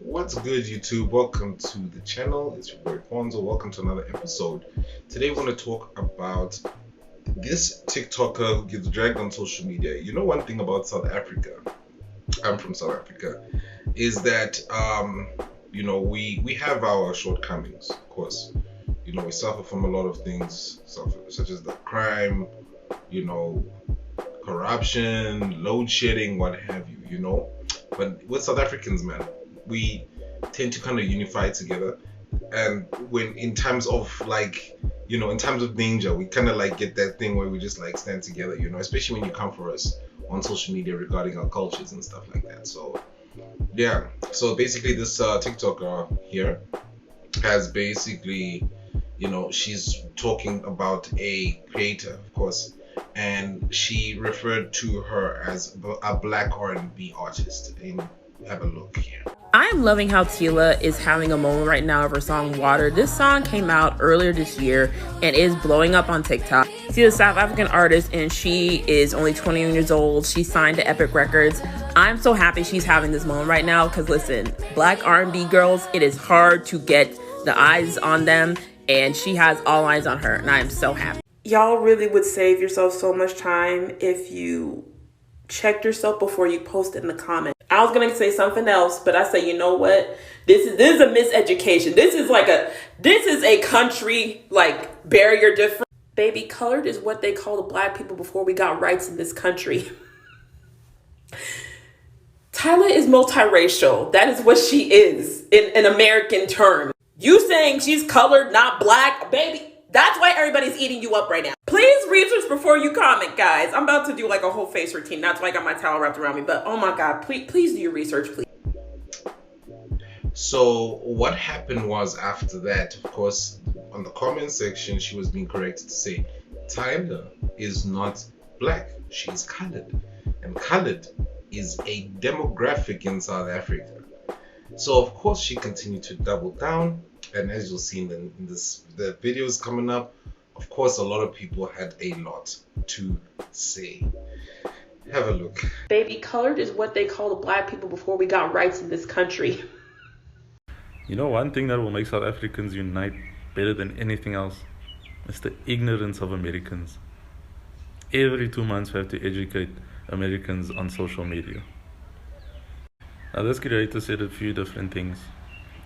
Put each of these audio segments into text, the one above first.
What's good, YouTube? Welcome to the channel. It's your boy Fonzo. Welcome to another episode. Today, we want to talk about this TikToker who gets dragged on social media. You know, one thing about South Africa, I'm from South Africa, is that we have our shortcomings. Of course, we suffer from a lot of things, such as the crime, corruption, load shedding, what have you. But with South Africans, man, we tend to kind of unify together, and when in times of in times of danger, we kind of get that thing where we just stand together, especially when you come for us on social media regarding our cultures and stuff like that. So yeah, so basically this TikToker here has basically, she's talking about a creator, of course, and she referred to her as a black R&B artist. And have a look here. I'm loving how Tila is having a moment right now of her song Water. This song came out earlier this year and is blowing up on TikTok. She's a South African artist and she is only 21 years old. She signed to Epic Records. I'm so happy she's having this moment right now because listen, black R&B girls, it is hard to get the eyes on them, and she has all eyes on her, and I am so happy. Y'all really would save yourself so much time if you checked yourself before you post in the comments. I was gonna say something else, but I say, you know what? This is a miseducation. This is a country barrier difference. Baby, colored is what they call the black people before we got rights in this country. Tyla is multiracial. That is what she is in an American term. You saying she's colored, not black, baby. That's why everybody's eating you up right now. Please research before you comment, guys. I'm about to do a whole face routine. That's why I got my towel wrapped around me. But oh my God, please do your research, please. So what happened was, after that, of course, on the comment section, she was being corrected to say, Tyla is not black, she's colored. And colored is a demographic in South Africa. So of course she continued to double down. And as you'll see in the videos coming up, of course, a lot of people had a lot to say. Have a look. Baby, colored is what they call the black people before we got rights in this country. You know, one thing that will make South Africans unite better than anything else is the ignorance of Americans. Every 2 months we have to educate Americans on social media. Now, this creator said a few different things.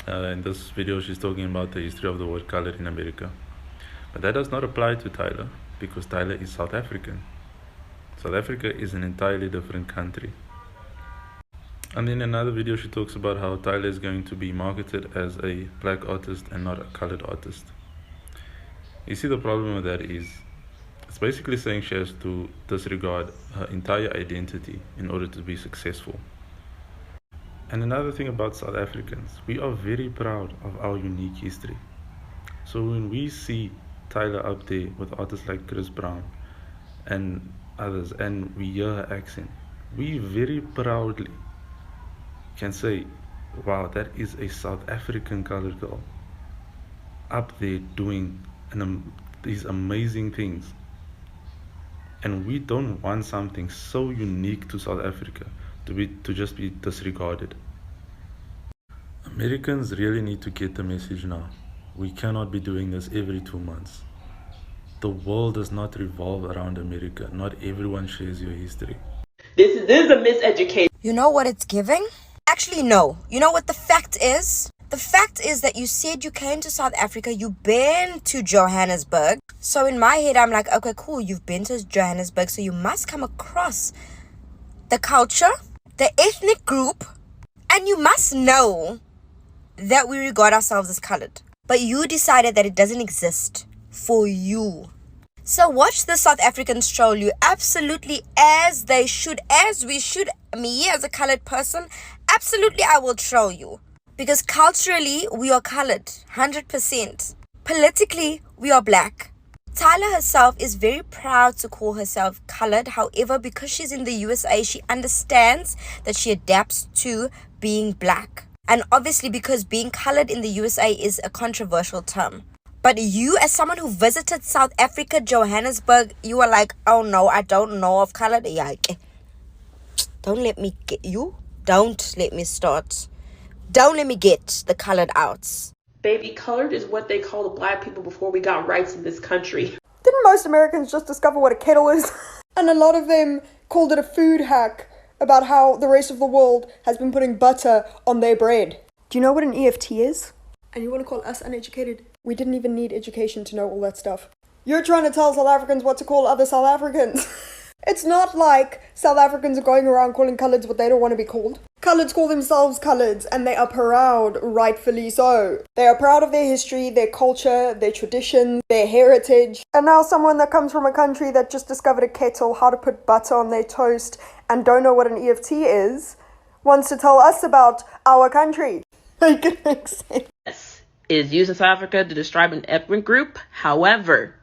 In this video, she's talking about the history of the word color in America. But that does not apply to Tyla, because Tyla is South African. South Africa is an entirely different country. And in another video, she talks about how Tyla is going to be marketed as a black artist and not a colored artist. You see, the problem with that is, it's basically saying she has to disregard her entire identity in order to be successful. And another thing about South Africans, we are very proud of our unique history. So when we see Tyla up there with artists like Chris Brown and others, and we hear her accent, we very proudly can say, wow, that is a South African colored girl up there doing these amazing things. And we don't want something so unique to South Africa to just be disregarded. Americans really need to get the message now. We cannot be doing this every 2 months. The world does not revolve around America. Not everyone shares your history. This is a miseducation. You know what it's giving? Actually, no. You know what the fact is? The fact is that you said you came to South Africa, you've been to Johannesburg. So in my head, I'm like, okay, cool, you've been to Johannesburg, so you must come across the culture, the ethnic group, and you must know that we regard ourselves as colored. But you decided that it doesn't exist for you. So watch the South Africans troll you absolutely as they should, as we should. Me as a colored person, absolutely I will troll you. Because culturally, we are colored, 100%. Politically, we are black. Tyla herself is very proud to call herself colored. However, because she's in the USA, she understands that she adapts to being black. And obviously because being colored in the USA is a controversial term. But you, as someone who visited South Africa, Johannesburg, you were like, oh no, I don't know of colored. Yeah, okay. Don't let me get you. Don't let me start. Don't let me get the colored outs. Baby, colored is what they call the black people before we got rights in this country. Didn't most Americans just discover what a kettle is? And a lot of them called it a food hack about how the rest of the world has been putting butter on their bread. Do you know what an EFT is? And you want to call us uneducated? We didn't even need education to know all that stuff. You're trying to tell South Africans what to call other South Africans. It's not like South Africans are going around calling coloureds what they don't want to be called. Coloureds call themselves coloureds, and they are proud, rightfully so. They are proud of their history, their culture, their traditions, their heritage. And now someone that comes from a country that just discovered a kettle, how to put butter on their toast, and don't know what an EFT is, wants to tell us about our country. Make it make sense. Yes, is used in South Africa to describe an ethnic group. However,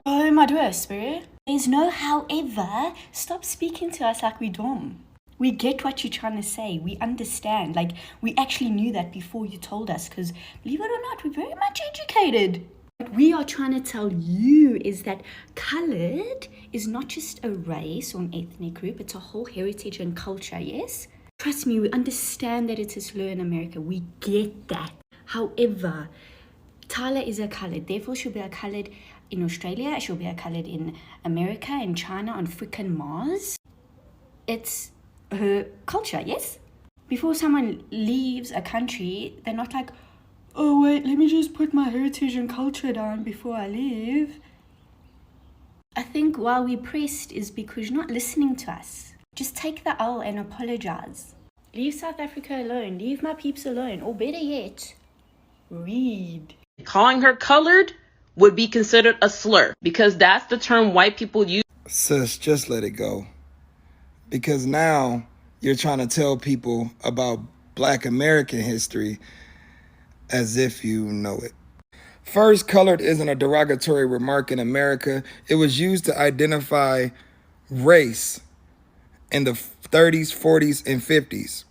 Oh, my dear spirit. There's no however. Stop speaking to us like we're dumb. We get what you're trying to say. We understand. Like, we actually knew that before you told us. Because, believe it or not, we're very much educated. What we are trying to tell you is that colored is not just a race or an ethnic group. It's a whole heritage and culture, yes? Trust me, we understand that it is slow in America. We get that. However, Tyler is a colored. Therefore, she'll be a colored in Australia. She'll be a colored in America, in China, on freaking Mars. It's her culture, yes? Before someone leaves a country, they're not like, oh wait, let me just put my heritage and culture down before I leave. I think why we're pressed is because you're not listening to us. Just take the L and apologize. Leave South Africa alone. Leave my peeps alone. Or better yet, read. calling her colored would be considered a slur because that's the term white people use. Sis, just let it go. Because now you're trying to tell people about Black American history as if you know it. First, colored isn't a derogatory remark in America. It was used to identify race in the 30s, 40s, and 50s.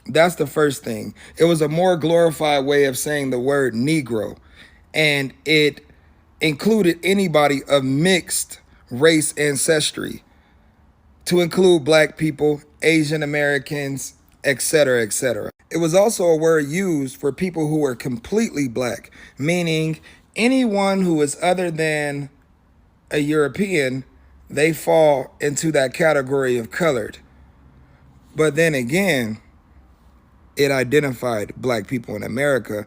That's the first thing. It was a more glorified way of saying the word Negro, and it included anybody of mixed race ancestry, to include Black people, Asian Americans, etc., etc. It was also a word used for people who were completely Black, meaning anyone who is other than a European, they fall into that category of colored. But then again, it identified Black people in America,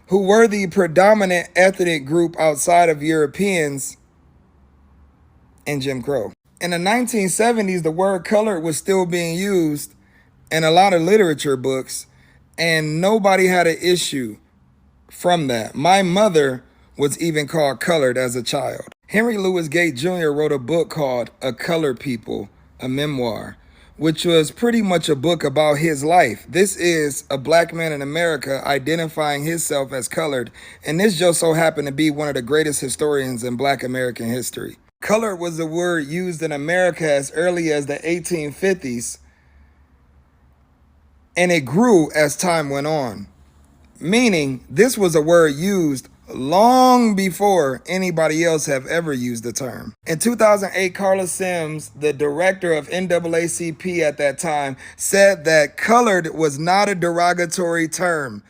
who were the predominant ethnic group outside of Europeans in Jim Crow. In the 1970s, the word colored was still being used in a lot of literature books, and nobody had an issue from that. My mother was even called colored as a child. Henry Louis Gates Jr. wrote a book called A Colored People, a memoir, which was pretty much a book about his life. This is a Black man in America identifying himself as colored, and this just so happened to be one of the greatest historians in Black American history. Colored was a word used in America as early as the 1850s, and it grew as time went on, meaning this was a word used long before anybody else have ever used the term. In 2008, Carla Sims, the director of NAACP at that time, said that colored was not a derogatory term.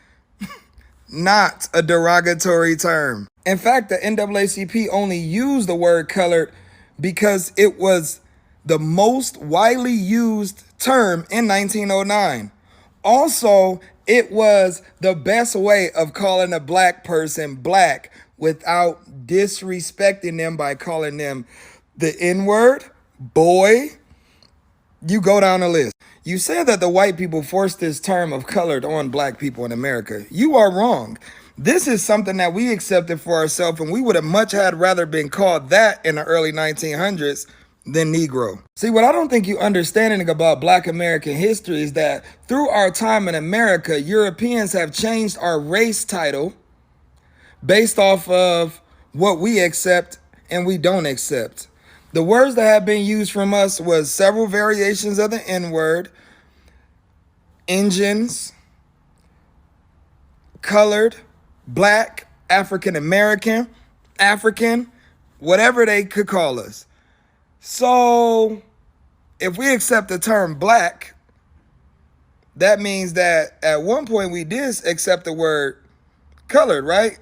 Not a derogatory term. In fact, the NAACP only used the word colored because it was the most widely used term in 1909. Also, it was the best way of calling a Black person Black without disrespecting them by calling them the N-word, boy. You go down the list. You said that the white people forced this term of colored on Black people in America. You are wrong. This is something that we accepted for ourselves, and we would have much had rather been called that in the early 1900s than Negro. See, what I don't think you understanding about Black American history is that through our time in America, Europeans have changed our race title based off of what we accept and we don't accept. The words that have been used from us was several variations of the N-word, engines, colored, Black, African American, African, whatever they could call us. So if we accept the term black, that means that at one point we did accept the word colored, right?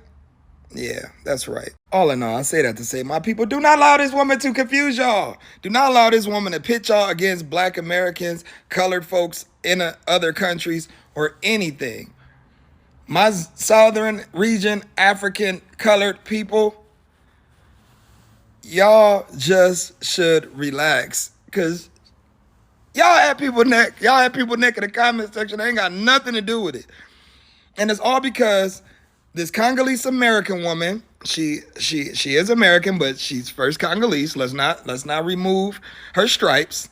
Yeah, that's right. All in all, I say that to say, my people, do not allow this woman to confuse y'all. Do not allow this woman to pit y'all against black Americans, colored folks in other countries, or anything. My southern region, African colored people, y'all just should relax. Because y'all had people neck in the comment section. They ain't got nothing to do with it. And it's all because this Congolese American woman, she is American, but she's first Congolese. Let's not remove her stripes.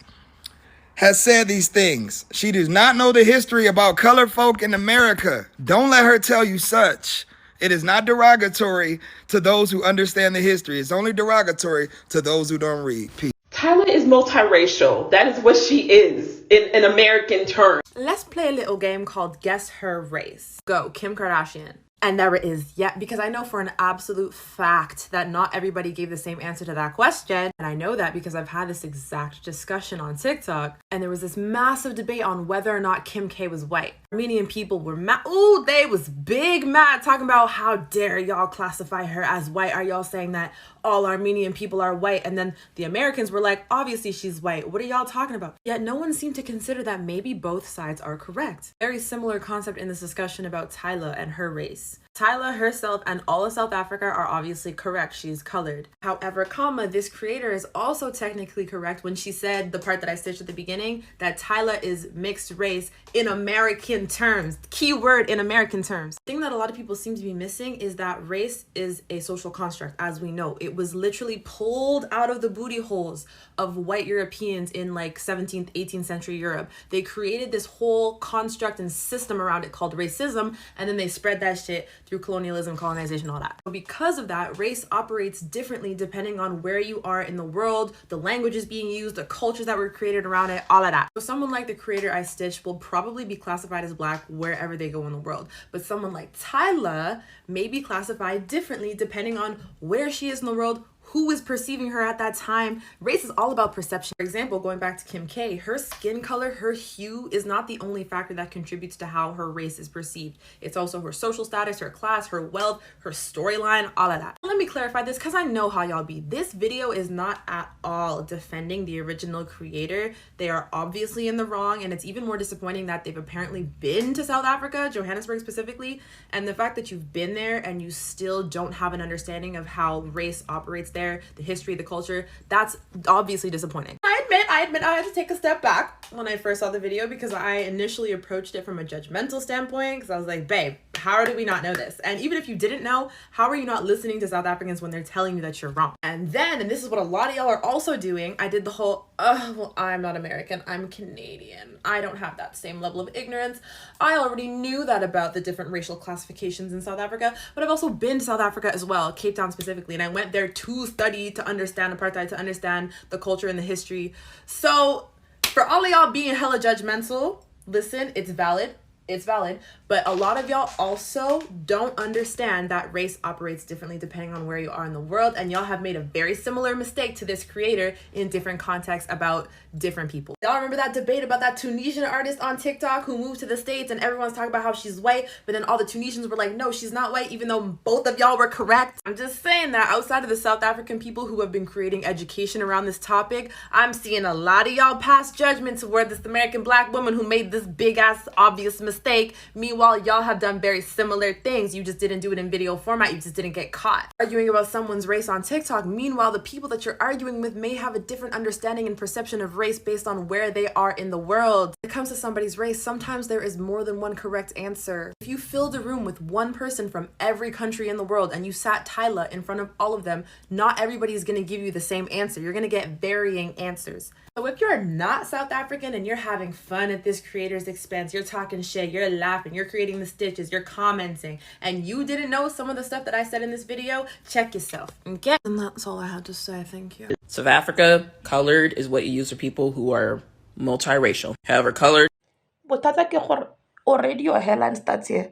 Has said these things. She does not know the history about colored folk in America. Don't let her tell you such. It is not derogatory to those who understand the history. It's only derogatory to those who don't read. Peace. Tyla is multiracial. That is what she is in American terms. Let's play a little game called Guess Her Race. Go, Kim Kardashian. And there it is. Yeah, because I know for an absolute fact that not everybody gave the same answer to that question. And I know that because I've had this exact discussion on TikTok. And there was this massive debate on whether or not Kim K was white. Armenian people were mad. Ooh, they was big mad talking about how dare y'all classify her as white. Are y'all saying that all Armenian people are white? And then the Americans were like, obviously she's white. What are y'all talking about? Yet no one seemed to consider that maybe both sides are correct. Very similar concept in this discussion about Tyla and her race. Tyla herself and all of South Africa are obviously correct. She's colored. However, this creator is also technically correct when she said the part that I stitched at the beginning, that Tyla is mixed race in American terms. Keyword in American terms. The thing that a lot of people seem to be missing is that race is a social construct, as we know. It was literally pulled out of the booty holes of white Europeans in like 17th, 18th century Europe. They created this whole construct and system around it called racism, and then they spread that shit through colonialism, colonization, all that. So because of that, race operates differently depending on where you are in the world, the languages being used, the cultures that were created around it, all of that. So someone like the creator I stitched will probably be classified as black wherever they go in the world. But someone like Tyla may be classified differently depending on where she is in the world, who is perceiving her at that time. Race is all about perception. For example, going back to Kim K, her skin color, her hue is not the only factor that contributes to how her race is perceived. It's also her social status, her class, her wealth, her storyline, all of that. Let me clarify this because I know how y'all be. This video is not at all defending the original creator. They are obviously in the wrong, and it's even more disappointing that they've apparently been to South Africa, Johannesburg specifically, and the fact that you've been there and you still don't have an understanding of how race operates there, the history, the culture, that's obviously disappointing. I admit I had to take a step back when I first saw the video because I initially approached it from a judgmental standpoint because I was like, babe, how did we not know this? And even if you didn't know, how are you not listening to South Africans when they're telling you that you're wrong? And then, and this is what a lot of y'all are also doing, I did the whole, well, I'm not American, I'm Canadian. I don't have that same level of ignorance. I already knew that about the different racial classifications in South Africa, but I've also been to South Africa as well, Cape Town specifically, and I went there to study, to understand apartheid, to understand the culture and the history. So for all of y'all being hella judgmental, listen, it's valid, but a lot of y'all also don't understand that race operates differently depending on where you are in the world, and y'all have made a very similar mistake to this creator in different contexts about different people. Y'all remember that debate about that Tunisian artist on TikTok who moved to the States and everyone's talking about how she's white, but then all the Tunisians were like, no, she's not white, even though both of y'all were correct. I'm just saying that outside of the South African people who have been creating education around this topic, I'm seeing a lot of y'all pass judgment toward this American black woman who made this big ass obvious mistake. Meanwhile, y'all have done very similar things. You just didn't do it in video format. You just didn't get caught arguing about someone's race on TikTok. Meanwhile, the people that you're arguing with may have a different understanding and perception of race based on where they are in the world. When it comes to somebody's race, sometimes there is more than one correct answer. If you filled a room with one person from every country in the world and you sat Tyla in front of all of them, not everybody is going to give you the same answer. You're going to get varying answers. So if you're not South African and you're having fun at this creator's expense, you're talking shit, you're laughing, you're creating the stitches, you're commenting, and you didn't know some of the stuff that I said in this video, check yourself, okay? And that's all I had to say, thank you. South Africa, colored is what you use for people who are multiracial. However, colored. Already your hairline starts here.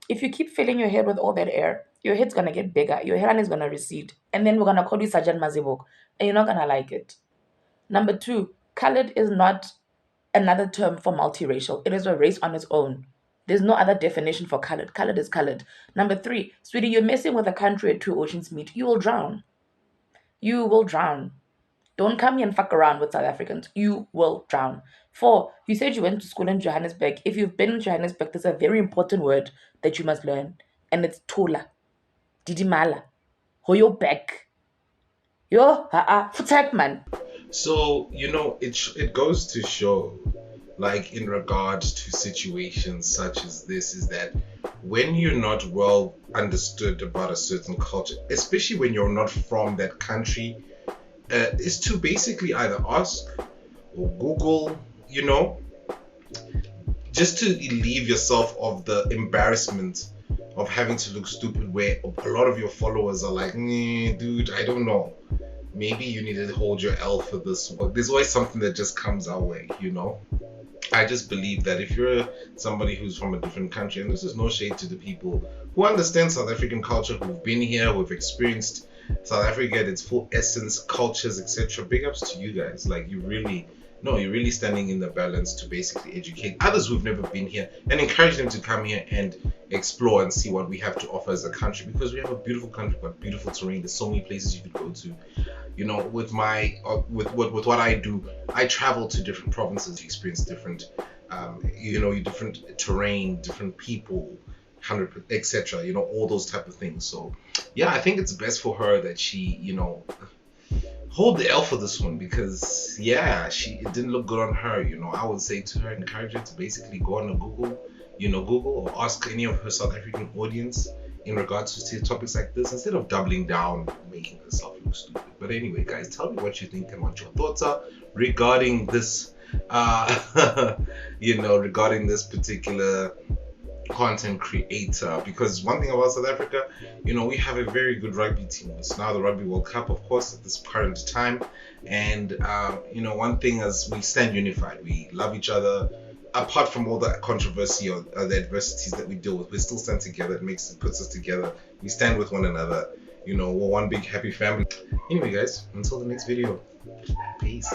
If you keep filling your head with all that air, your head's gonna get bigger, your hairline is gonna recede, and then we're gonna call you Sergeant Mazibok, and you're not gonna like it. Number two, colored is not another term for multiracial. It is a race on its own. There's no other definition for colored. Colored is colored. Number three, sweetie, you're messing with a country where two oceans meet. You will drown. You will drown. Don't come here and fuck around with South Africans. You will drown. Four, you said you went to school in Johannesburg. If you've been in Johannesburg, there's a very important word that you must learn, and it's Tula. Didimala. Hoyo back. Yo, futek man. So, it goes to show, like, in regards to situations such as this, is that when you're not well understood about a certain culture, especially when you're not from that country, is to basically either ask or Google, just to relieve yourself of the embarrassment of having to look stupid, where a lot of your followers are like, dude, I don't know. Maybe you need to hold your L for this one. There's always something that just comes our way, I just believe that if you're somebody who's from a different country, and this is no shade to the people who understand South African culture, who've been here, who've experienced South Africa at its full essence, cultures, etc. Big ups to you guys. Like, you're really standing in the balance to basically educate others who've never been here and encourage them to come here and explore and see what we have to offer as a country, because we have a beautiful country, but beautiful terrain. There's so many places you could go to. With what I do, I travel to different provinces to experience different, different terrain, different people, etc. All those type of things. So, yeah, I think it's best for her that she, hold the L for this one, because it didn't look good on her. I would say to her, encourage her to basically go on a Google or ask any of her South African audience in regards to topics like this, instead of doubling down, making herself look stupid. But anyway, guys, tell me what you think and what your thoughts are regarding this, regarding this particular content creator. Because one thing about South Africa, we have a very good rugby team. It's now the Rugby World Cup, of course, at this current time. And, one thing is we stand unified. We love each other. Apart from all the controversy or the adversities that we deal with, we still stand together. It puts us together. We stand with one another. We're one big happy family. Anyway, guys, until the next video, peace.